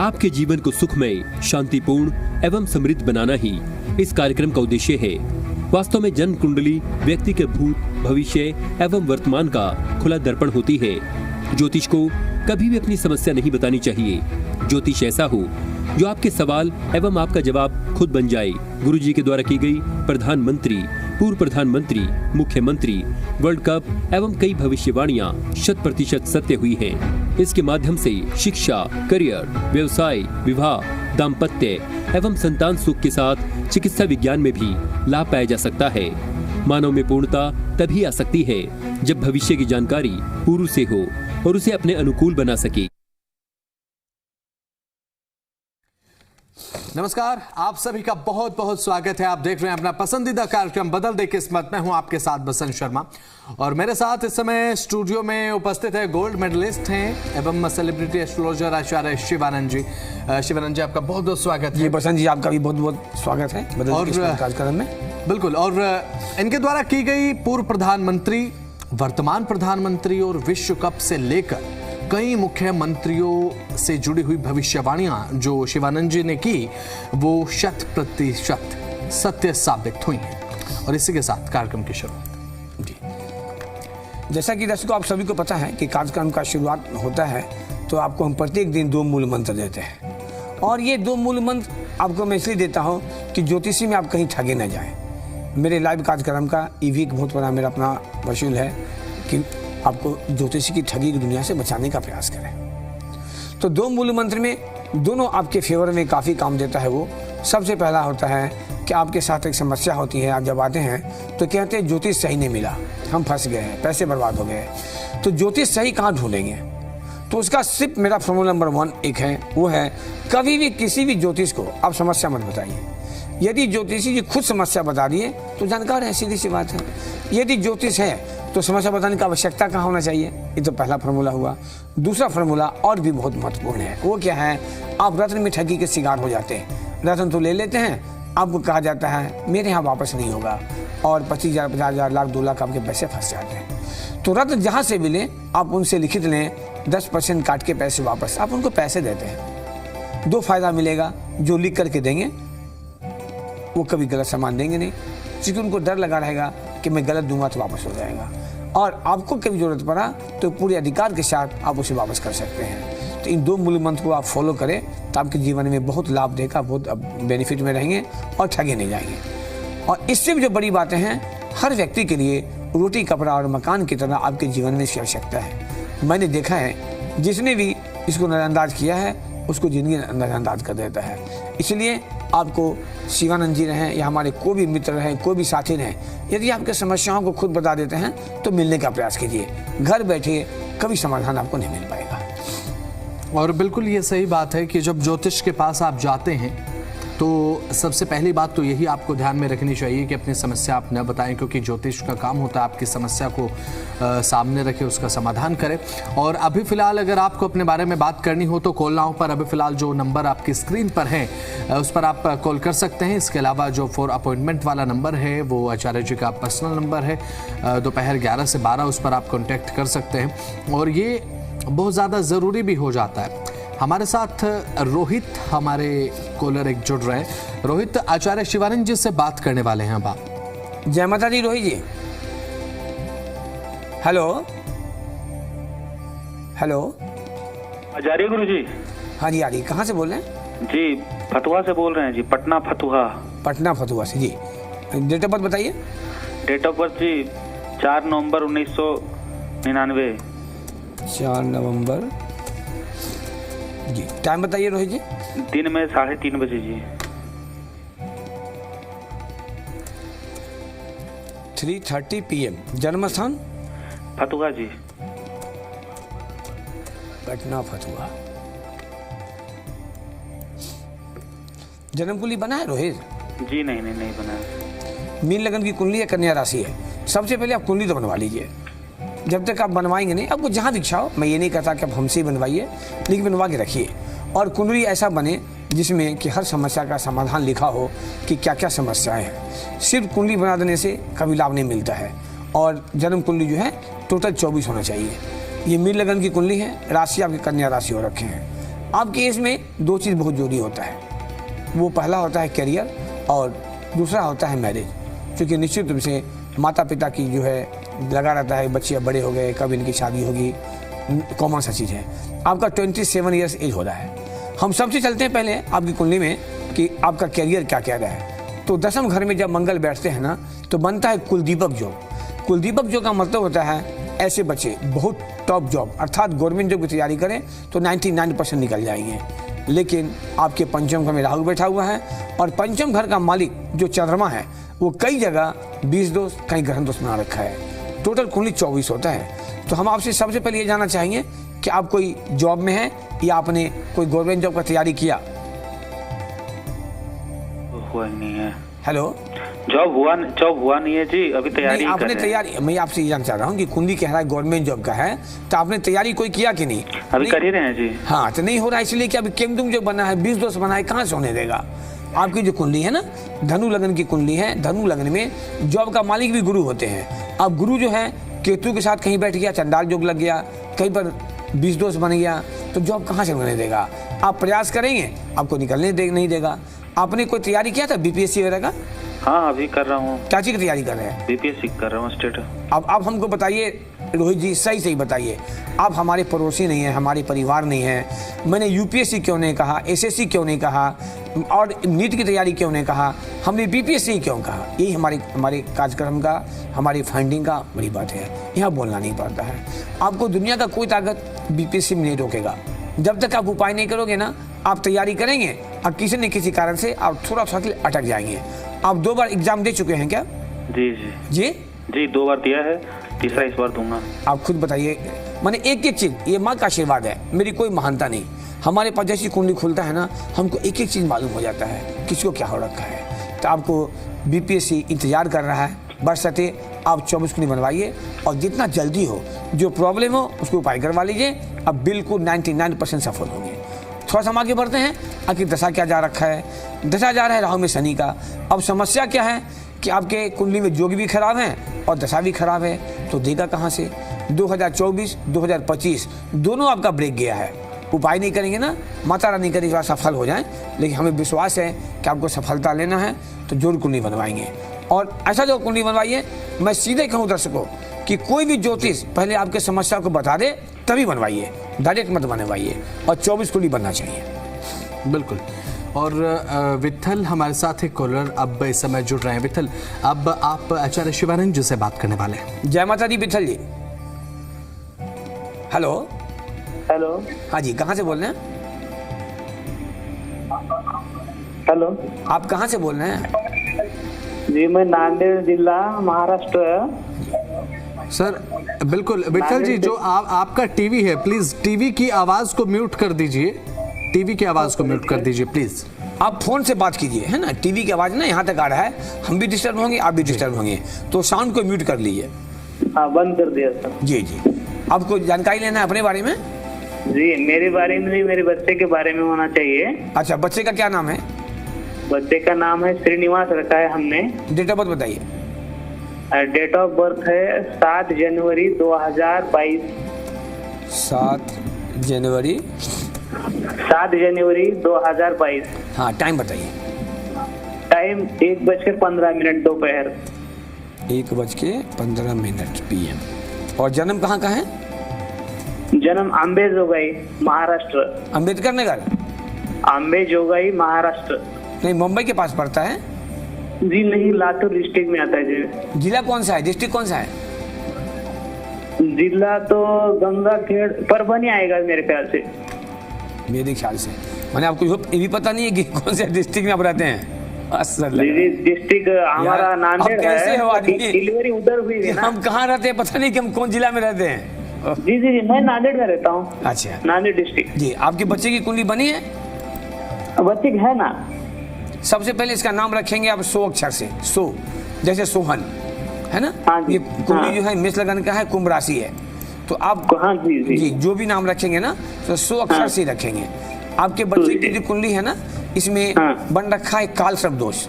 आपके जीवन को सुखमय, शांतिपूर्ण एवं समृद्ध बनाना ही इस कार्यक्रम का उद्देश्य है। वास्तव में जन्म कुंडली व्यक्ति के भूत, भविष्य एवं वर्तमान का खुला दर्पण होती है। ज्योतिष को कभी भी अपनी समस्या नहीं बतानी चाहिए। ज्योतिष ऐसा हो जो आपके सवाल एवं आपका जवाब खुद बन जाए। गुरुजी के द्वारा की गई प्रधानमंत्री, पूर्व प्रधानमंत्री, मुख्यमंत्री, वर्ल्ड कप एवं कई भविष्यवाणियां 100% सत्य हुई हैं। इसके माध्यम से शिक्षा, करियर, व्यवसाय, विवाह, दाम्पत्य एवं संतान सुख के साथ चिकित्सा विज्ञान में भी लाभ पाया जा सकता है। मानव में पूर्णता तभी आ सकती है जब भविष्य की जानकारी पूर्व से हो और उसे अपने अनुकूल बना सके। नमस्कार, आप सभी का बहुत बहुत स्वागत है। आप देख रहे हैं अपना पसंदीदा कार्यक्रम बदल दे किस्मत। मैं हूं आपके साथ बसंत शर्मा और मेरे साथ इस समय स्टूडियो में उपस्थित है गोल्ड मेडलिस्ट हैं एवं सेलिब्रिटी एस्ट्रोलॉजर आचार्य शिवानंद जी। शिवानंद जी, आपका बहुत बहुत स्वागत है। जी बसंत जी, आपका भी बहुत बहुत स्वागत है बदल दे किस्मत कार्यक्रम में। बिल्कुल। और इनके द्वारा की गई पूर्व प्रधानमंत्री, वर्तमान प्रधानमंत्री और विश्व कप से लेकर कई मुख्यमंत्रियों से जुड़ी हुई भविष्यवाणियां जो शिवानंद जी ने की वो 100% सत्य साबित हुई हैं। और इसी के साथ कार्यक्रम की शुरुआत। जी, जैसा कि दर्शकों आप सभी को पता है कि कार्यक्रम का शुरुआत होता है तो आपको हम प्रत्येक दिन 2 मूल मंत्र देते हैं। और ये 2 मूल मंत्र आपको मैं इसलिए देता हूँ कि ज्योतिषी में आप कहीं ठगे न जाएं। मेरे लाइव कार्यक्रम का ये भी एक बहुत बड़ा मेरा अपना वसूल है कि आपको ज्योतिषी की ठगी की दुनिया से बचाने का प्रयास करें। तो 2 मूल मंत्र में दोनों आपके फेवर में काफ़ी काम देता है। वो सबसे पहला होता है कि आपके साथ एक समस्या होती है, आप जब आते हैं तो कहते हैं ज्योतिष सही नहीं मिला, हम फंस गए हैं, पैसे बर्बाद हो गए। तो ज्योतिष सही कहाँ ढूंढेंगे? तो उसका सिर्फ मेरा फॉर्मूला नंबर 1 एक है, वो है कभी भी किसी भी ज्योतिष को आप समस्या मत बताइए। यदि ज्योतिषी जी खुद समस्या बता दिए तो जानकार है, सीधी सी बात है। यदि ज्योतिष है तो समस्या बताने की आवश्यकता कहाँ होना चाहिए? ये तो पहला फार्मूला हुआ। दूसरा फार्मूला और भी बहुत महत्वपूर्ण है। वो क्या है? आप रत्न में ठगी के शिकार हो जाते हैं। रत्न तो ले लेते हैं, आपको कहा जाता है मेरे यहाँ वापस नहीं होगा और 25,000, 50,000, लाख, 2 लाख आपके पैसे फंस जाते हैं। तो रत्न जहाँ से मिले आप उनसे लिखित लें, 10% काट के पैसे वापस, आप उनको पैसे देते हैं। 2 फायदा मिलेगा, जो लिख करके देंगे वो कभी गलत सामान देंगे नहीं, क्योंकि उनको डर लगा रहेगा कि मैं गलत दूंगा तो वापस हो जाएगा। और आपको कभी जरूरत पड़ा तो पूरे अधिकार के साथ आप उसे वापस कर सकते हैं। तो इन 2 मूल मंत्र को आप फॉलो करें तो आपके जीवन में बहुत लाभ देगा, बहुत बेनिफिट में रहेंगे और ठगे नहीं जाएंगे। और इससे भी जो बड़ी बातें हैं, हर व्यक्ति के लिए रोटी, कपड़ा और मकान की तरह आपके जीवन में इसकी आवश्यकता है। मैंने देखा है जिसने भी इसको नजरअंदाज किया है उसको जिंदगी नजरअंदाज कर देता है। इसलिए आपको शिवानंद जी रहें या हमारे कोई भी मित्र रहें, कोई भी साथी रहें, यदि आपके समस्याओं को खुद बता देते हैं तो मिलने का प्रयास कीजिए। घर बैठे कभी समाधान आपको नहीं मिल पाएगा। और बिल्कुल ये सही बात है कि जब ज्योतिष के पास आप जाते हैं तो सबसे पहली बात तो यही आपको ध्यान में रखनी चाहिए कि अपनी समस्या आप न बताएं, क्योंकि ज्योतिष का काम होता है आपकी समस्या को सामने रखे, उसका समाधान करे। और अभी फिलहाल अगर आपको अपने बारे में बात करनी हो तो कॉल नाउ पर अभी फिलहाल जो नंबर आपकी स्क्रीन पर है उस पर आप कॉल कर सकते हैं। इसके अलावा जो फॉर अपॉइंटमेंट वाला नंबर है वो आचार्य जी का पर्सनल नंबर है, दोपहर 11 से 12 उस पर आप कॉन्टैक्ट कर सकते हैं। और ये बहुत ज़्यादा ज़रूरी भी हो जाता है। हमारे साथ रोहित, हमारे कॉलर एक जुड़ रहे हैं। रोहित, आचार्य शिवानंद जी से बात करने वाले हैं अब आप। जय माता दी रोहित जी। हेलो हेलो, आचार्य गुरु जी। हाँ जी, आ रही। कहाँ से बोल रहे हैं? जी फतुहा से बोल रहे हैं जी, पटना फतुहा। पटना फतुहा से जी। डेट ऑफ बर्थ बताइए। डेट ऑफ बर्थ जी 4 नवंबर 1999। 4 नवंबर जी। टाइम बताइए रोहित जी। दिन में 3:30 बजे जी। 3:30 PM। जन्म स्थान? फतुहा जी। पटना फतुहा। जन्म कुंडली बना है रोहित? जी नहीं बना। मीन लगन की कुंडली या कन्या राशि है। सबसे पहले आप कुंडली तो बनवा लीजिए। जब तक आप बनवाएंगे नहीं, आपको जहाँ भी इच्छा हो, मैं ये नहीं कहता कि आप हमसे ही बनवाइए, लेकिन बनवा के रखिए। और कुंडली ऐसा बने जिसमें कि हर समस्या का समाधान लिखा हो कि क्या क्या समस्याएं हैं। सिर्फ कुंडली बना देने से कभी लाभ नहीं मिलता है। और जन्म कुंडली जो है टोटल 24 होना चाहिए। ये मीन लगन की कुंडली है, राशि आपकी कन्या राशि हो रखे हैं। आपके इसमें दो चीज़ बहुत जरूरी होता है। वो पहला होता है करियर और दूसरा होता है मैरिज, क्योंकि निश्चित रूप से माता पिता की जो है लगा रहता है बच्चे अब बड़े हो गए, कब इनकी शादी होगी, कॉमन सा चीज़ है। आपका 27 ईयर्स एज हो रहा है। हम सबसे चलते हैं पहले आपकी कुंडली में कि आपका करियर क्या कह रहा है। तो दसम घर में जब मंगल बैठते हैं ना तो बनता है कुलदीपक योग। कुलदीपक योग का मतलब होता है ऐसे बच्चे बहुत टॉप जॉब अर्थात गवर्नमेंट जॉब की तैयारी करें तो 99% निकल जाएंगे। लेकिन आपके पंचम घर में राहु बैठा हुआ है और पंचम घर का मालिक जो चंद्रमा है वो कई जगह 20 दोष कहीं ग्रहण दोष बना रखा है। टोटल कुंडली 24 होता है। तो हम आपसे सबसे पहले ये जानना चाहेंगे कि आप कोई जॉब में हैं या आपने कोई गवर्नमेंट जॉब का तैयारी किया? हुआ नहीं है। हेलो, जॉब हुआ नहीं है जी, अभी तैयारी नहीं, कर आपने रहे हैं। तैयारी, मैं आपसे ये जानना चाह रहा हूँ कि कुंडली कह रहा है गवर्नमेंट जॉब का है, तो आपने तैयारी कोई किया कि नहीं? अभी कर ही रहे हैं जी। हाँ, तो नहीं हो रहा है इसलिए कि अभी केमदुम जो बना है 20 दोष बना है, कहाँ से होने देगा? आपकी जो कुंडली है ना धनु लगन की कुंडली है, धनु लगन में जॉब का मालिक भी गुरु होते हैं। अब गुरु जो है केतु के साथ कहीं बैठ गया, चंडाल योग लग गया, कहीं पर 20 दोष बन गया, तो जॉब कहाँ से बनने देगा? आप प्रयास करेंगे आपको निकलने नहीं देगा। आपने कोई तैयारी किया था बीपीएससी वगैरह का? हाँ, अभी कर रहा हूँ। क्या चीज़ की तैयारी कर रहे हैं? बीपीएससी कर रहा हूँ स्टेट। अब आप हमको बताइए रोहित जी, सही बताइए, आप हमारे पड़ोसी नहीं हैं, हमारे परिवार नहीं हैं। मैंने यूपीएससी क्यों नहीं कहा, एसएससी क्यों नहीं कहा और नीट की तैयारी क्यों नहीं कहा, हमने बीपीएससी क्यों कहा? यही हमारे कार्यक्रम का, हमारी फाइंडिंग का बड़ी बात है। यहाँ बोलना नहीं पड़ता है। आपको दुनिया का कोई ताकत बीपीएससी में नहीं रोकेगा। जब तक आप उपाय नहीं करोगे ना, आप तैयारी करेंगे और किसी न किसी कारण से आप थोड़ा सा अटक जाएंगे। आप 2 बार एग्जाम दे चुके हैं क्या? जी जी 2 बार दिया है, तीसरा इस बार दूंगा। आप खुद बताइए, मैंने एक चीज, ये माँ का आशीर्वाद है, मेरी कोई महानता नहीं। हमारे पास जैसी कुंडली खुलता है ना, हमको एक चीज मालूम हो जाता है किसको क्या हो रखा है। तो आपको बीपीएससी इंतजार कर रहा है, बरसते आप 24 कुंडली बनवाइए और जितना जल्दी हो जो प्रॉब्लम हो उसको उपाय करवा लीजिए। अब बिल्कुल 99% सफल होंगे। थोड़ा सा हम आगे बढ़ते हैं। आखिर दशा क्या जा रखा है? दशा जा रहा है राहु में शनि का। अब समस्या क्या है कि आपके कुंडली में योग भी खराब है और दशा भी खराब है, तो देगा कहाँ से? 2024 2025 दोनों आपका ब्रेक गया है। उपाय नहीं करेंगे ना, माता रानी करें सफल हो जाएं, लेकिन हमें विश्वास है कि आपको सफलता लेना है तो जरूर कुंडली बनवाएंगे। और ऐसा जो कुंडली बनवाइए, मैं सीधे कहूँ दर्शकों कि कोई भी ज्योतिष पहले आपके समस्या को बता दे तभी बनवाइए, डायरेक्ट मत बनवाइए। और 24 कुंडली बनना चाहिए। बिल्कुल। और विठल हमारे साथ एक कॉलर अब इस समय जुड़ रहे हैं। विठल, अब आप आचार्य शिवानंद जी से बात करने वाले हैं। जय माता दी विठल जी। हेलो। हेलो। हाँ जी, कहाँ से बोल रहे हैं? हेलो, आप कहाँ से बोल रहे हैं? जी मैं नांदेड़ जिला महाराष्ट्र है। सर बिल्कुल विठल जी, जो आपका टीवी है, प्लीज टीवी की आवाज को म्यूट कर दीजिए। टीवी की आवाज को म्यूट कर दीजिए प्लीज। आप फोन से बात कीजिए, है ना? टीवी की आवाज ना यहाँ तक आ रहा है, हम भी डिस्टर्ब होंगे, आप भी डिस्टर्ब होंगे, तो साउंड को म्यूट कर लीजिए। हाँ, बंद कर दिया सर। जी। आपको जानकारी लेना है अपने बारे में? जी, मेरे बारे में नहीं, मेरे बच्चे के बारे में होना चाहिए। अच्छा, बच्चे का क्या नाम है? बच्चे का नाम है श्रीनिवास रखा है हमने। डेट ऑफ बर्थ बताइए। डेट ऑफ बर्थ है 7 जनवरी 2022। 7 जनवरी 2022। हाँ, टाइम बताइए। टाइम 1:15 दोपहर। 1:15 PM। और जन्म कहाँ का है? जन्म अम्बे जोगाई महाराष्ट्र। अम्बेडकर नगर? अम्बे जोगाई महाराष्ट्र। नहीं, मुंबई के पास पड़ता है। जी नहीं, लातूर डिस्ट्रिक्ट में आता है जी। जिला कौन सा है, डिस्ट्रिक्ट कौन सा है? जिला तो गंगाखेड़ परभनी आएगा मेरे ख्याल से। मेरे ख्याल से मैंने आपको ये भी पता नहीं है कि कौन से डिस्ट्रिक्ट में आप रहते हैं। डिस्ट्रिक्ट हमारा नांदेड़ है। कैसे हो आदमी? डिलीवरी उधर हुई है ना। हम कहाँ रहते हैं पता नहीं कि हम कौन जिला में रहते हैं। जी, मैं नांदेड़ में रहता हूँ। अच्छा, नांदेड़ डिस्ट्रिक्ट। जी। आपके बच्चे की कुंडली बनी है? बच्चे की है ना। सबसे पहले इसका नाम रखेंगे आप 100 अक्षर से। 100 जैसे सोहन, है ना? हाँ जी। ये कुंडली जो है मेष लगन का है, कुंभ राशि है, तो आप हाँ जी जो भी नाम रखेंगे ना तो 100 अक्षर से रखेंगे। आपके बच्चे की जो कुंडली है ना, इसमें बन रखा है काल सर्प दोष।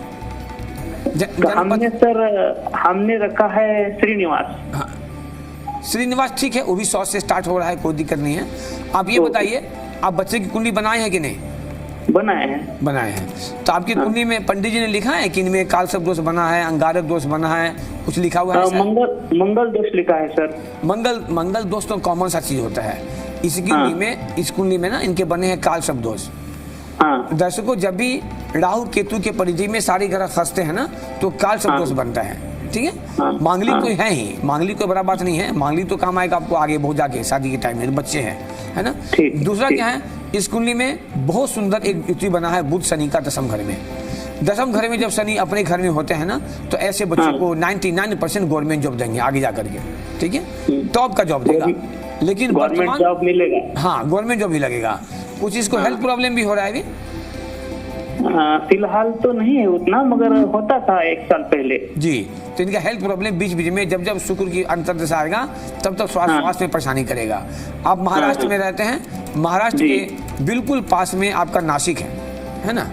हमने रखा है श्रीनिवास। हाँ, श्रीनिवास ठीक है, वो भी 100 से स्टार्ट हो रहा है, कोई दिक्कत नहीं है। आप ये बताइए आप बच्चे की कुंडली बनाए हैं कि नहीं? बनाए हैं। बनाए हैं। तो आपकी कुंडली में पंडित जी ने लिखा है कि इनमें कालसर्प दोष बना है, अंगारक दोष बना है, कुछ लिखा हुआ है? मंगल दोष लिखा है सर। मंगल दोष तो कॉमन सा चीज होता है। इस कुंडली में, इस कुंडली में ना इनके बने हैं कालसर्प दोष। हाँ। दर्शकों, जब भी राहु केतु के परिधि में सारे ग्रह फंसते हैं ना तो कालसर्प दोष बनता है। ठीक है। मांगलिक तो है ही, मांगलिक कोई बड़ा बात नहीं है, मांगलिक तो काम आएगा आपको आगे बहुत जाके शादी के टाइम में, बच्चे हैं, है ना। दूसरा क्या है, इस कुंडली में बहुत सुंदर एक युति बना है बुध शनि का दशम घर में। दशम घर में जब शनि अपने घर में होते हैं ना तो ऐसे बच्चों को 99% गवर्नमेंट जॉब देंगे आगे जा करके। ठीक है, टॉप का जॉब देगा। लेकिन गवर्नमेंट जॉब मिलेगा। हाँ, गवर्नमेंट जॉब भी लगेगा। कुछ इसको हेल्थ प्रॉब्लम भी हो रहा है अभी? फिलहाल तो नहीं है उतना, मगर होता था 1 साल पहले जी। तो इनका हेल्थ प्रॉब्लम बीच बीच में जब जब शुक्र की अंतर्दशा आएगा तब तक स्वास्थ्य में परेशानी करेगा। आप महाराष्ट्र में रहते हैं, महाराष्ट्र के बिल्कुल पास में आपका नासिक है ना?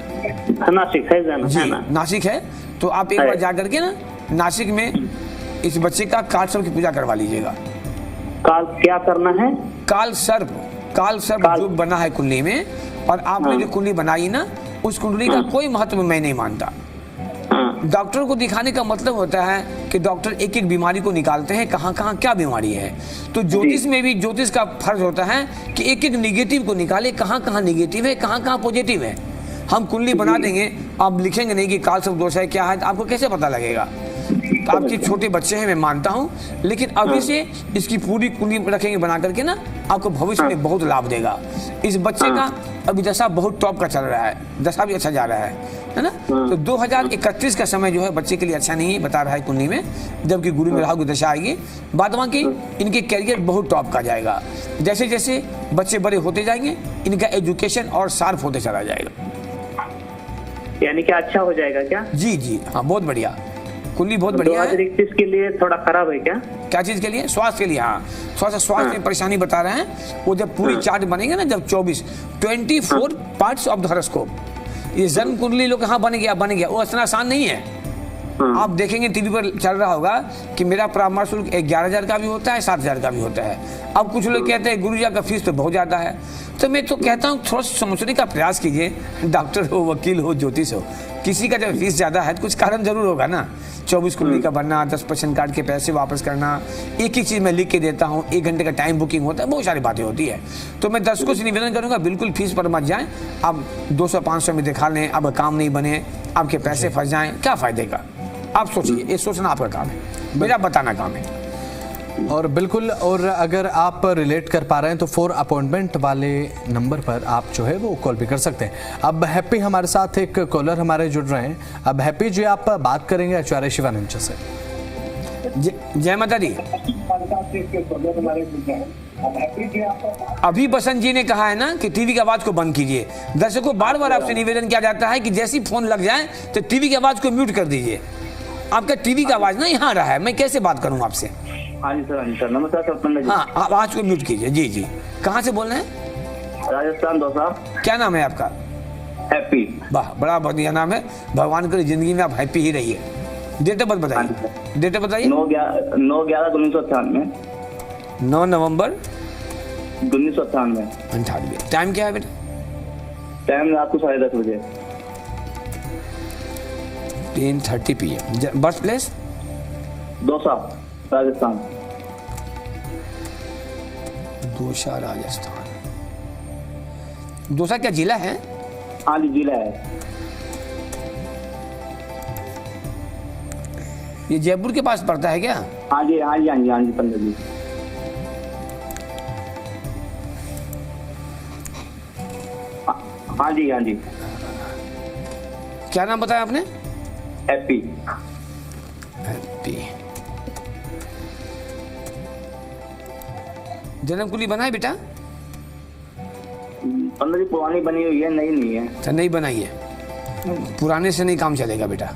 नासिक है जाना, जी है ना? नासिक है। तो आप एक बार जा करके ना नासिक में इस बच्चे का कालसर्प की पूजा करवा लीजिएगा। काल क्या करना है? काल सर्प जो बना है कुंडली में, और आपने जो कुंडली बनाई ना उस कुंडली का कोई महत्व मैं नहीं मानता। डॉक्टर को दिखाने का मतलब होता है कि डॉक्टर एक एक बीमारी को निकालते हैं, कहाँ कहाँ क्या बीमारी है। तो ज्योतिष में भी ज्योतिष का फर्ज होता है कि एक एक निगेटिव को निकाले, कहाँ कहाँ निगेटिव है, कहाँ कहाँ पॉजिटिव है। हम कुंडली बना देंगे, आप लिखेंगे नहीं कि कालसर्प दोष है क्या है, तो आपको कैसे पता लगेगा? तो आपके छोटे बच्चे हैं, मैं मानता हूँ, लेकिन अभी से इसकी पूरी कुंडली रखेंगे बना करके ना, आपको भविष्य में बहुत लाभ देगा। इस बच्चे का अभी दशा बहुत टॉप का चल रहा है, दशा भी अच्छा जा रहा है ना। तो 2031 का समय जो है बच्चे के लिए अच्छा नहीं है, बता रहा है कुंडली में, जबकि गुरु में राहु की दशा आएगी। बाद बाकी इनके कैरियर बहुत टॉप का जाएगा। जैसे जैसे बच्चे बड़े होते जाएंगे, इनका एजुकेशन और शार्प होते चला जाएगा। यानी कि अच्छा हो जाएगा क्या? जी जी हाँ, बहुत बढ़िया, कुंडली बहुत बढ़िया है। 2031 के लिए थोड़ा खराब है क्या? क्या चीज के लिए? स्वास्थ्य के लिए। हाँ, स्वास्थ्य में परेशानी बता रहे हैं। वो जब पूरी चार्ट बनेंगे ना, जब 24 पार्ट्स ऑफ द हॉरोस्कोप, ये जन्म कुंडली लोग हाँ बन गया, वो इतना आसान नहीं है। आप देखेंगे टीवी पर चल रहा होगा कि मेरा परामर्श शुल्क 11,000 का भी होता है, 7,000 का भी होता है। अब कुछ लोग कहते हैं गुरुजी का फीस तो बहुत ज्यादा है। तो मैं तो कहता हूँ थोड़ा समझने का प्रयास कीजिए। डॉक्टर हो, वकील हो, ज्योतिष हो, किसी का जब फीस ज्यादा है तो कुछ कारण जरूर होगा ना। 24 कुंडली का बनना, 10% काट के पैसे वापस करना, एक चीज मैं लिख के देता हूँ, 1 घंटे का टाइम बुकिंग होता है, बहुत सारी बातें होती है। तो मैं दर्शकों से निवेदन करूंगा, बिल्कुल फीस पर मत जाएं। आप 200-500 में दिखा लें, अब काम नहीं बने, आपके पैसे फंस जाएं, क्या फायदे का? आप सोचिए, ये सोचना आपका काम है, मेरा बताना काम है। और बिल्कुल, और अगर आप रिलेट कर पा रहे हैं तो 4 अपॉइंटमेंट वाले नंबर पर आप जो है वो कॉल भी कर सकते हैं। अब हैप्पी हमारे साथ एक कॉलर हमारे जुड़ रहे हैं। अब हैप्पी जी, आप बात करेंगे आचार्य शिवानंद से। जय माता दी। अभी बसंत जी ने कहा है ना कि टीवी की आवाज को बंद कीजिए। दर्शकों, बार बार आपसे निवेदन किया जाता है कि जैसे ही फोन लग जाए तो टीवी की आवाज को म्यूट कर दीजिए। आपका टीवी की आवाज ना यहाँ रहा है, मैं कैसे बात करूँ आपसे? हाँ जी सर, नमस्कार सर। हाँ, आवाज को म्यूट कीजिए। जी जी, कहाँ से बोल रहे हैं? राजस्थान दौसा। क्या नाम है आपका? हैप्पी। वाह, बड़ा बढ़िया नाम है। भगवान करे जिंदगी में आप हैप्पी ही रहिए। डेट ऑफ बर्थ बताइए। डेट ऑफ बताइए। 9/11/1998। 9 नवंबर 1998। टाइम क्या है बेटा? टाइम रात को 10:30 बजे। 10:30 PM। Birth place? Dausa, Rajasthan. Dausa, Rajasthan. Dausa क्या जिला है? हाँ जी, जिला है। ये जयपुर के पास पड़ता है क्या? हाँ जी, हाँ जी, हाँ जी, हाँ जी, 15 जी। हाँ जी, हाँ जी। क्या नाम बताया आपने? हैप्पी। हैप्पी। जन्म कुंडली बना है बेटा? 15 जी पुरानी बनी हुई है, नई नहीं है। अच्छा, नहीं बनाई है। पुराने से नहीं काम चलेगा बेटा।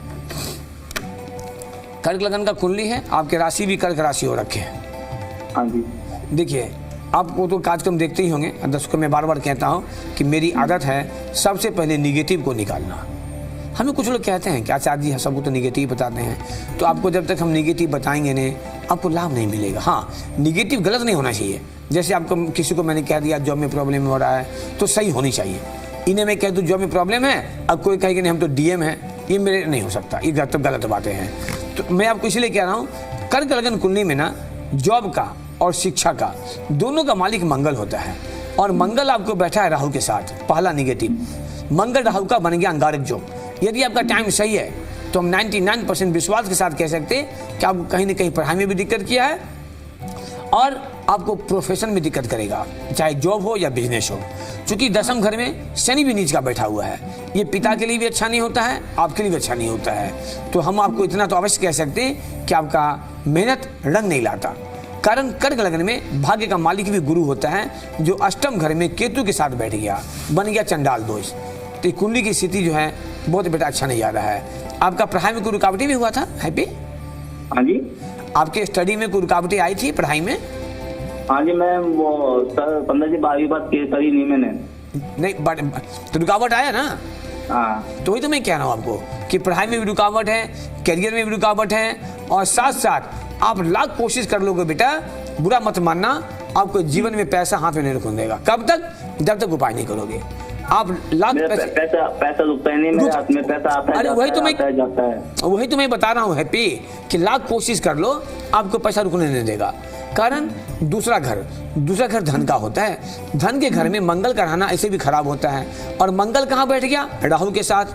कर्क लगन का कुंडली है, आपके राशि भी कर्क राशि हो रखे हैं। हाँ जी। देखिए, आपको तो कार्यक्रम देखते ही होंगे। दर्शकों, मैं बार बार कहता हूं कि मेरी आदत है सबसे पहले निगेटिव को निकालना। हमें कुछ लोग कहते हैं कि आचार्य जी सबको तो निगेटिव बताते हैं, तो आपको जब तक हम निगेटिव बताएंगे नहीं आपको लाभ नहीं मिलेगा। हाँ, निगेटिव गलत नहीं होना चाहिए। जैसे आपको किसी को मैंने कह दिया जॉब में प्रॉब्लम हो रहा है तो सही होनी चाहिए। इन्हें मैं कह दूँ जॉब में प्रॉब्लम है, अब कोई कहे कि नहीं हम तो डीएम है, ये मेरे नहीं हो सकता, ये गलत बातें हैं। तो मैं आपको इसलिए कह रहा हूँ कर्क लगन कुंडली में ना जॉब का और शिक्षा का दोनों का मालिक मंगल होता है, और मंगल आपको बैठा है राहु के साथ। पहला निगेटिव, मंगल राहु का बन गया अंगारक योग। यदि आपका टाइम सही है तो हम 99% विश्वास के साथ कह सकते हैं कि आपको कहीं ना कहीं पढ़ाई में भी दिक्कत किया है और आपको प्रोफेशन में दिक्कत करेगा, चाहे जॉब हो या बिजनेस हो। क्योंकि दसम घर में शनि भी नीच का बैठा हुआ है, ये पिता के लिए भी अच्छा नहीं होता है, आपके लिए भी अच्छा नहीं होता है। तो हम आपको इतना तो अवश्य कह सकते हैं कि आपका मेहनत रंग नहीं लाता। कारण कर्क लग्न में भाग्य का मालिक भी गुरु होता है, जो अष्टम घर में केतु के साथ बैठ गया, बन गया चंडाल दोष। तो कुंडली की स्थिति जो है बहुत बेटा अच्छा नहीं जा रहा है। आपका पढ़ाई में कोई रुकावटें भी हुआ था हैप्पी? हाँ जी, आपके स्टडी में कोई रुकावटें आई थी पढ़ाई में? हाँ जी, मैं वो 15 से 12वीं बात करी नहीं मैंने। नहीं, बट तो रुकावट आया ना। हाँ, तो वही तो मैं कह रहा हूँ आपको कि पढ़ाई में भी रुकावट है, करियर में भी रुकावट है, और साथ साथ आप लाख कोशिश कर लोगे बेटा, बुरा मत मानना, आपको जीवन में पैसा हाथ में नहीं रखने देगा। कब तक? जब तक उपाय नहीं करोगे। आप लाख पैसा रुकता ही नहीं मेरे हाथ में, पैसा आता है, अरे वही तो मैं जाता है। वही तो मैं बता रहा हूँ हैप्पी कि लाख कोशिश कर लो, आपको पैसा रुकने नहीं देगा। कारण दूसरा घर धन का होता है, धन के घर में मंगल का रहना ऐसे भी खराब होता है, और मंगल कहाँ बैठ गया? राहु के साथ,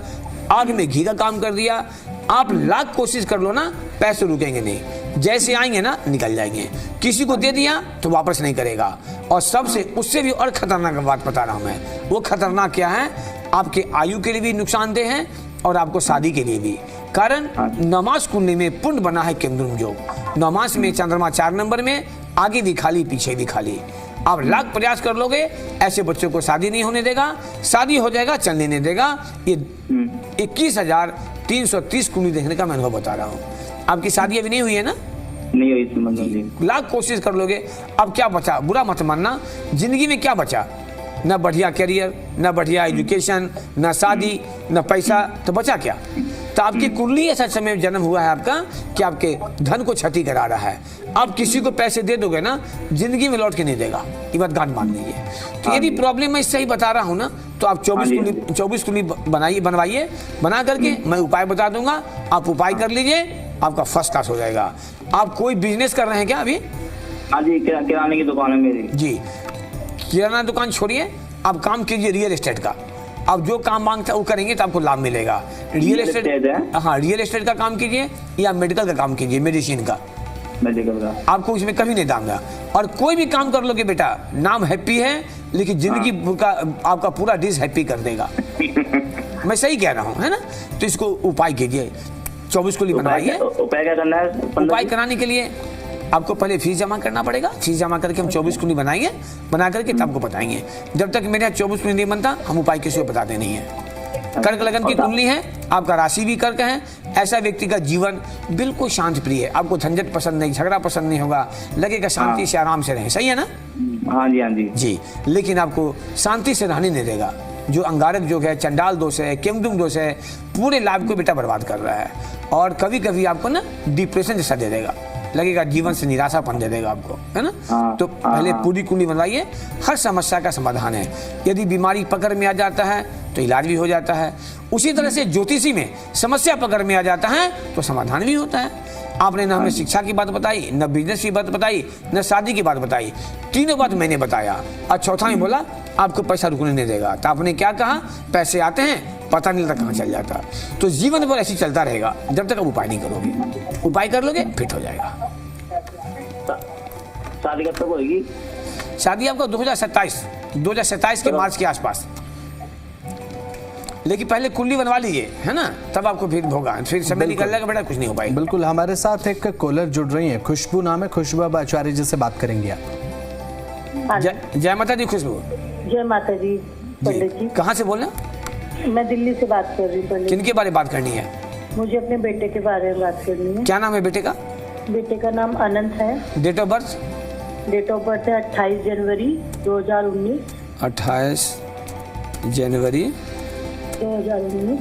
आग में घी का काम कर दिया। आप लाख कोशिश कर लो ना, पैसे रुकेंगे नहीं, जैसे आएंगे ना निकल जाएंगे। किसी को दे दिया तो वापस नहीं करेगा। और सबसे उससे भी और खतरनाक बात बता रहा हूं मैं, वो खतरनाक क्या है? आपके आयु के लिए भी नुकसानदेह है और आपको शादी के लिए भी। कारण नमाज कुंडली में पुण्य बना है केंद्रुम योग। नमाज में चंद्रमा 4 नंबर में, आगे भी खाली पीछे भी खाली। आप लाख प्रयास कर लोगे, ऐसे बच्चों को शादी नहीं होने देगा, शादी हो जाएगा चलने नहीं देगा। ये 21,330 कुंडली देखने का मैं अनुभव बता रहा हूँ। आपकी शादी अभी नहीं हुई है ना? नहीं हुई। लाख कोशिश कर लोगे, अब क्या बचा? बुरा मत मानना, जिंदगी में क्या बचा? न बढ़िया करियर, न बढ़िया एजुकेशन, न शादी, न पैसा, तो बचा क्या? तो आपकी कुंडली ऐसा समय जन्म हुआ है आपका कि आपके धन को क्षति करा रहा है। आप किसी को पैसे दे दोगे ना, जिंदगी में लौट के नहीं देगा, ये बात गांठ मान लीजिए। तो यदि प्रॉब्लम मैं सही बता रहा हूँ ना, तो आप 24 कुंडली बनवाइए, बना करके मैं उपाय बता दूंगा, आप उपाय कर लीजिए, आपका फर्स्ट क्लास हो जाएगा। आप कोई बिजनेस कर रहे हैं क्या अभी? हाँ जी, किराने की दुकान है मेरी। जी, किराना दुकान छोड़िए, आप काम कीजिए रियल एस्टेट का। आप जो काम मांगते हैं वो करेंगे तो आपको लाभ मिलेगा। रियल एस्टेट, हाँ, रियल एस्टेट का काम कीजिए या मेडिकल का काम कीजिए, मेडिसिन का। आपको इसमें कभी नहीं दांगा। और कोई भी काम कर लोगे बेटा, नाम हैप्पी है, लेकिन जिंदगी का आपका पूरा डिश हैप्पी कर देगा। मैं सही कह रहा हूँ, है ना? तो इसको उपाय कीजिए, 24 कुंडली बनवाइए। उपाय क्या करना है? उपाय कराने के लिए आपको पहले फीस जमा करना पड़ेगा। फीस जमा करके हम 24 कुंडली बनाएंगे, बना करके तब आपको बताएंगे। जब तक मेरे यहाँ 24 कुंडली नहीं बनता, हम उपाय किसी को बताते नहीं है। कर्क लगन की कुंडली है, आपका राशि भी कर्क है, ऐसा व्यक्ति का जीवन बिल्कुल शांत प्रिय है। आपको झंझट पसंद नहीं, झगड़ा पसंद नहीं होगा, लगेगा शांति से आराम से रहे। सही है ना? हाँ जी, हाँ जी जी। लेकिन आपको शांति से रहने नहीं देगा। जो अंगारक योग है, चंडाल दोष है, केमदुम दोष है, पूरे लाभ को बेटा बर्बाद कर रहा है। और कभी कभी आपको ना डिप्रेशन जैसा दे देगा, लगेगा जीवन से निराशापन दे देगा आपको, है ना? तो पहले पूरी कुंडली बनवाइए, हर समस्या का समाधान है। यदि बीमारी पकड़ में आ जाता है तो इलाज भी हो जाता है। उसी तरह से ज्योतिषी में समस्या पकड़ में आ जाता है तो समाधान भी होता है। आपने न हमें शिक्षा की बात बताई, न बिजनेस की बात बताई, न शादी की बात बताई, तीनों बात मैंने बताया, और चौथा में बोला आपको पैसा रुकने नहीं देगा। तो आपने क्या कहा? पैसे आते हैं, पता नहीं लगता कहाँ चल जाता। तो जीवन भर ऐसे चलता रहेगा जब तक आप उपाय नहीं करोगे। उपाय कर लोगे, फिट हो जाएगा। शादी कब तक होगी? शादी आपको 2027 के मार्च के आसपास। लेकिन पहले कुंडली बनवा लीजिए, है ना? तब आपको फिर होगा, फिर समय निकल जाएगा बेटा, कुछ नहीं हो पाएगा। बिल्कुल। हमारे साथ एक कॉलर जुड़ रही है, खुशबू नाम है। खुशबू आचार्य जी से बात करेंगे आप। जय माता दी। खुशबू, जय माता जी। पंडित जी, कहाँ से बोल रहे हैं? मैं दिल्ली से बात कर रही हूँ पंडित। किनके बारे में बात करनी है? मुझे अपने बेटे के बारे में बात करनी है। क्या नाम है बेटे का? बेटे का नाम अनंत है। Date of birth? Date of birth है 28 जनवरी 2019। 28 जनवरी 2019।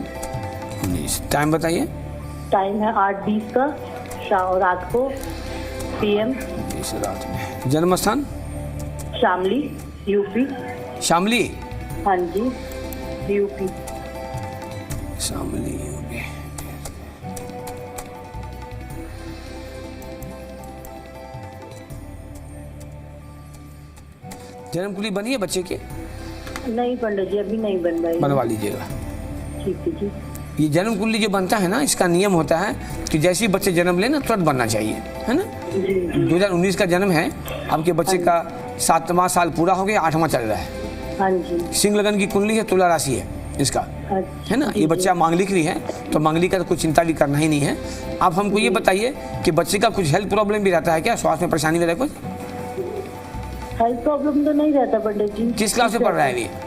19। टाइम बताइए। टाइम है 8:20 का, रात को PM। 20 रात में। जन्म स्थान शामली, यूपी। शामली। हाँ जी, यूपी। शामली यूपी। जन्म कुंडली बनी है बच्चे के? नहीं पंडित जी, अभी नहीं बन रही। बनवा लीजिएगा। ठीक है जी। ये जन्म कुंडली जो बनता है ना, इसका नियम होता है कि जैसे ही बच्चे जन्म लेना तुरंत बनना चाहिए, है ना। 2019 का जन्म है, आपके बच्चे का 7वां साल पूरा हो गया, 8वां चल रहा है। हाँ जी। सिंह लगन की कुंडली है, तुला राशि है इसका, है ना। ये बच्चा मांगलिक भी है, तो मांगलिक का तो कुछ चिंता भी करना ही नहीं है। आप हमको ये बताइए कि बच्चे का कुछ हेल्थ प्रॉब्लम भी रहता है क्या? स्वास्थ्य में परेशानी वगैरह कुछ? हेल्थ प्रॉब्लम तो नहीं रहता पंडित जी। किस क्लास में पढ़ रहा है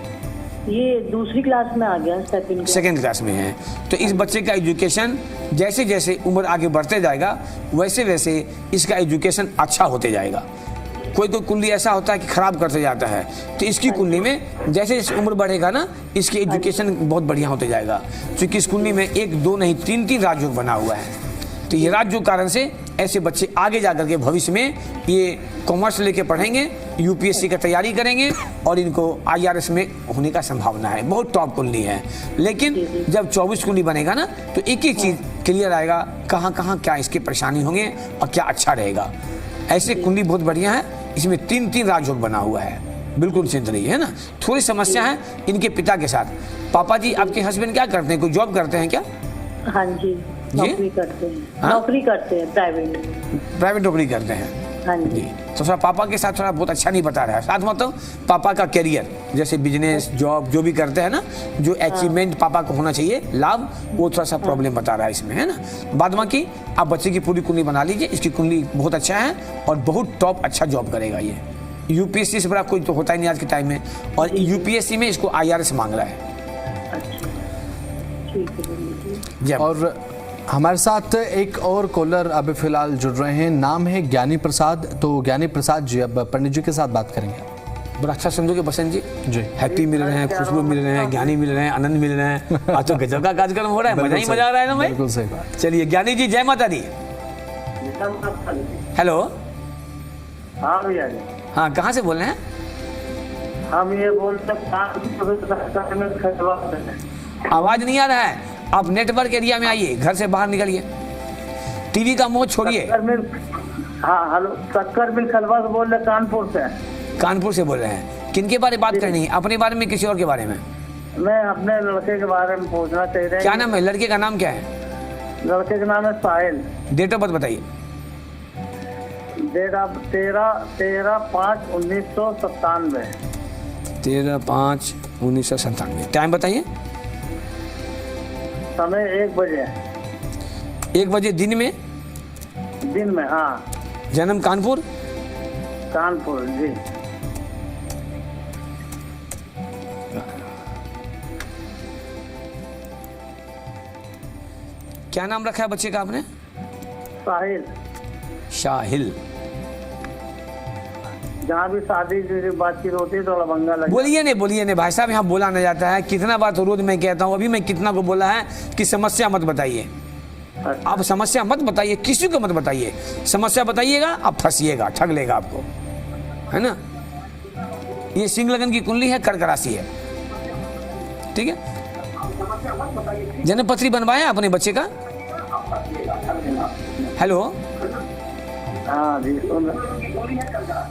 ये दूसरी क्लास में आ गया, सेकेंड क्लास में है। तो इस बच्चे का एजुकेशन जैसे जैसे उम्र आगे बढ़ते जाएगा वैसे वैसे इसका एजुकेशन अच्छा होते जाएगा। कोई कोई कुंडली ऐसा होता है कि खराब करते जाता है, तो इसकी कुंडली में जैसे जैसे उम्र बढ़ेगा ना, इसकी एजुकेशन बहुत बढ़िया होते जाएगा। क्योंकि इस कुंडली में 1, 2 नहीं 3 राजयोग बना हुआ है। तो ये राजयोग कारण से ऐसे बच्चे आगे जाकर के भविष्य में ये कॉमर्स लेके पढ़ेंगे, यूपीएससी की तैयारी करेंगे और इनको IRS में होने का संभावना है। बहुत टॉप कुंडली है। लेकिन जब 24 कुंडली बनेगा ना, तो एक एक चीज क्लियर आएगा, कहाँ कहाँ क्या इसकी परेशानी होंगे और क्या अच्छा रहेगा। ऐसे कुंडली बहुत बढ़िया है, इसमें 3 राजयोग बना हुआ है, बिल्कुल चिंता नहीं है ना। थोड़ी समस्या है इनके पिता के साथ। पापा जी आपके हस्बैंड क्या करते हैं, कोई जॉब करते हैं क्या? हाँ जी, नौकरी करते हैं। नौकरी करते हैं, प्राइवेट नौकरी करते हैं। हाँ जी। तो थोड़ा पापा के साथ थोड़ा बहुत अच्छा नहीं बता रहा है। साथ मतलब पापा का करियर, जैसे बिजनेस जॉब जो भी करते हैं ना, जो अचीवमेंट पापा को होना चाहिए लाभ, वो थोड़ा सा प्रॉब्लम बता रहा है इसमें, है ना। बाद बाकी आप बच्चे की पूरी कुंडली बना लीजिए। इसकी कुंडली बहुत अच्छा है और बहुत टॉप अच्छा जॉब करेगा ये। यूपीएससी से बड़ा कोई तो होता ही नहीं आज के टाइम में, और यूपीएससी में इसको IRS मांग रहा है। और हमारे साथ एक और कॉलर अभी फिलहाल जुड़ रहे हैं, नाम है ज्ञानी प्रसाद। तो ज्ञानी प्रसाद जी अब पंडित जी के साथ बात करेंगे। बड़ा अच्छा समझोगे बसंत जी। हैप्पी मिल रहे हैं, खुशबू मिल रहे हैं, ज्ञानी मिल रहे हैं, आनंद मिल रहे हैं। आज तो गजब का कार्यक्रम हो रहा है, मजा ही मजा आ रहा है ना भाई। बिल्कुल सही बात। चलिए ज्ञानी जी, जय माता दी। हेलो। हाँ भैया जी। हाँ, कहाँ से बोल रहे हैं? हम ये बोल सकते आवाज नहीं आ रहा है, आप नेटवर्क एरिया में आइए, घर से बाहर निकलिए, टीवी का मोह छोड़िए। हाँ हेलो, शक्कर मिल खलवा से बोल रहे, कानपुर से। कानपुर से बोल रहे हैं। किन के बारे में बात करनी है, अपने बारे में किसी और के बारे में? मैं अपने लड़के के बारे में पूछना चाह रहा हूँ। क्या नाम है लड़के का? नाम क्या है? लड़के का नाम है साहिल। डेट ऑफ बर्थ बताइए। Date of 13/5/1997। 13/5/1997। टाइम बताइए। समय 1 बजे। 1 बजे दिन में? दिन में, हाँ। जन्म कानपुर? कानपुर जी। क्या नाम रखा है बच्चे का आपने? साहिल। शाहिल। जहाँ भी शादी की बातचीत होती है तो लबंगा लग। बोलिए नहीं भाई साहब, यहाँ बोला नहीं जाता है। कितना बार तो रोज मैं कहता हूँ, अभी मैं कितना को बोला है कि समस्या मत बताइए। आप समस्या मत बताइए, किसी को मत बताइए। समस्या बताइएगा आप फंसिएगा, ठग लेगा आपको, है ना। ये सिंह लगन की कुंडली है, कर्क राशि है, ठीक है। जन्म पत्री बनवाया अपने बच्चे का? हेलो। हाँ जी।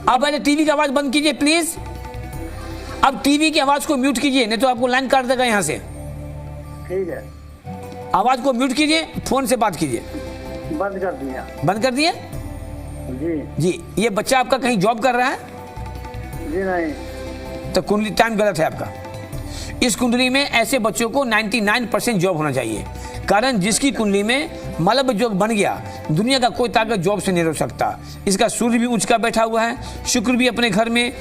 आप पहले टीवी की आवाज बंद कीजिए प्लीज। अब टीवी की आवाज को म्यूट कीजिए, नहीं तो आपको लाइन काट देगा यहाँ से। ठीक है। आवाज को म्यूट कीजिए, फोन से बात कीजिए। बंद कर दिया। बंद कर दिए जी। जी। ये बच्चा आपका कहीं जॉब कर रहा है? जी नहीं। तो कुंडली टाइम गलत है आपका। इस कुंडली में ऐसे बच्चों को 99% जॉब होना चाहिए। कारण जिसकी कुंडली में मलब योग बन गया, दुनिया का कोई ताकत जॉब से नहीं रोक सकता। इसका सूर्य भी उच्च का बैठा हुआ है, शुक्र भी अपने घर में,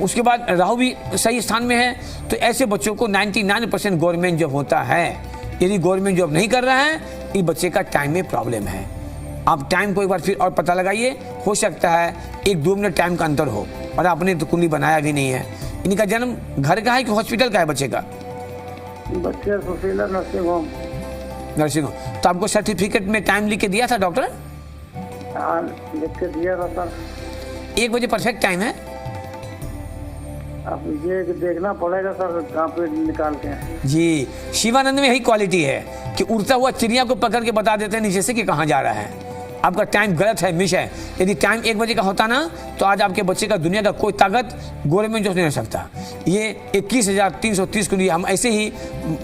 उसके बाद राहु भी सही स्थान में है। तो ऐसे बच्चों को 99% गवर्नमेंट जॉब होता है। यदि गवर्नमेंट जॉब नहीं कर रहा है, इस बच्चे का टाइम में प्रॉब्लम है। आप टाइम को एक बार फिर और पता लगाइए, हो सकता है 1-2 मिनट टाइम का अंतर हो, और आपने तो कुंडली बनाया भी नहीं है। इनका जन्म घर का है कि हॉस्पिटल का है बच्चे का? बच्चे Sushila nursing home. Nursing home. तो आपको सर्टिफिकेट में टाइम लिख के दिया था डॉक्टर? हाँ, लिख के दिया था सर। 1 बजे परफेक्ट टाइम है? अब ये देखना पड़ेगा सर कहाँ पे निकाल के। जी, शिवानंद में यही क्वालिटी है कि उड़ता हुआ चिड़िया को पकड़ के बता देते हैं नीचे से कि कहाँ जा रहा है। आपका टाइम गलत है, मिस है। यदि टाइम 1 बजे का होता ना तो आज आपके बच्चे का दुनिया का कोई ताकत गोरे में जो नहीं रह सकता। ये 21,330 के लिए हम ऐसे ही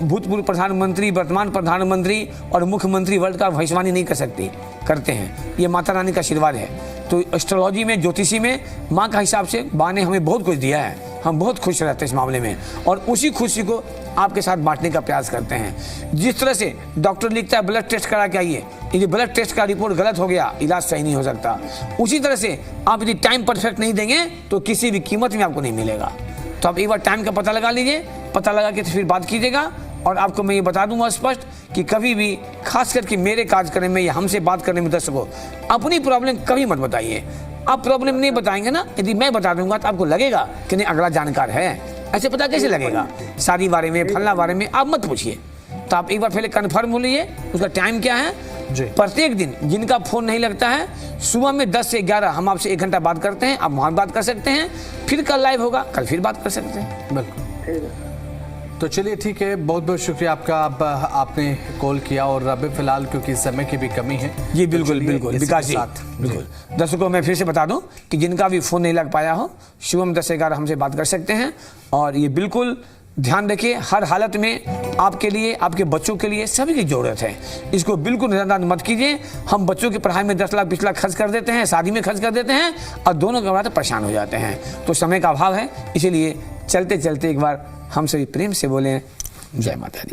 भूतपूर्व प्रधानमंत्री, वर्तमान प्रधानमंत्री और मुख्यमंत्री वर्ल्ड का भविष्यवाणी नहीं कर सकते, करते हैं। ये माता रानी का आशीर्वाद है। तो एस्ट्रोलॉजी में, ज्योतिषी में माँ का हिसाब से माँ ने हमें बहुत कुछ दिया है। हम बहुत खुश रहते हैं इस मामले में और उसी खुशी को आपके साथ बांटने का प्रयास करते हैं। जिस तरह से डॉक्टर लिखता है ब्लड टेस्ट करा के आइए, यदि ब्लड टेस्ट का रिपोर्ट गलत हो गया, इलाज सही नहीं हो सकता। उसी तरह से आप यदि टाइम परफेक्ट नहीं देंगे तो किसी भी कीमत में आपको नहीं मिलेगा। तो आप एक बार टाइम का पता लगा लीजिए, पता लगा के फिर बात कीजिएगा। और आपको मैं ये बता दूंगा स्पष्ट कि कभी भी, खास करके मेरे कार्यक्रम में या हमसे बात करने में दर्शकों, अपनी प्रॉब्लम कभी मत बताइए। आप प्रॉब्लम नहीं बताएंगे ना, यदि मैं बता दूंगा तो आपको लगेगा कि नहीं अगला जानकार है। ऐसे पता कैसे लगेगा? शादी बारे में, फलना बारे में आप मत पूछिए। तो आप एक बार पहले कन्फर्म हो लीजिए उसका टाइम क्या है। प्रत्येक दिन जिनका फोन नहीं लगता है, सुबह में 10 से 11 हम आपसे 1 घंटा बात करते हैं। आप वहाँ बात कर सकते हैं, फिर कल लाइव होगा, कल फिर बात कर सकते हैं। बिल्कुल, तो चलिए ठीक है, बहुत बहुत शुक्रिया आपका। आपने कॉल किया और अभी फिलहाल क्योंकि समय की भी कमी है। जी बिल्कुल बिल्कुल विकास जी, बिल्कुल। दर्शकों मैं फिर से बता दूं कि जिनका भी फोन नहीं लग पाया हो, सुबह में 10 से 11 हमसे बात कर सकते हैं। और ये बिल्कुल ध्यान रखिए, हर हालत में आपके लिए, आपके बच्चों के लिए सभी की जरूरत है। इसको बिल्कुल नजरअंदाज मत कीजिए। हम बच्चों की पढ़ाई में 10 लाख 20 लाख खर्च कर देते हैं, शादी में खर्च कर देते हैं और दोनों के बाद परेशान हो जाते हैं। तो समय का अभाव है, इसीलिए चलते चलते एक बार हम सभी प्रेम से बोलें जय माता दी।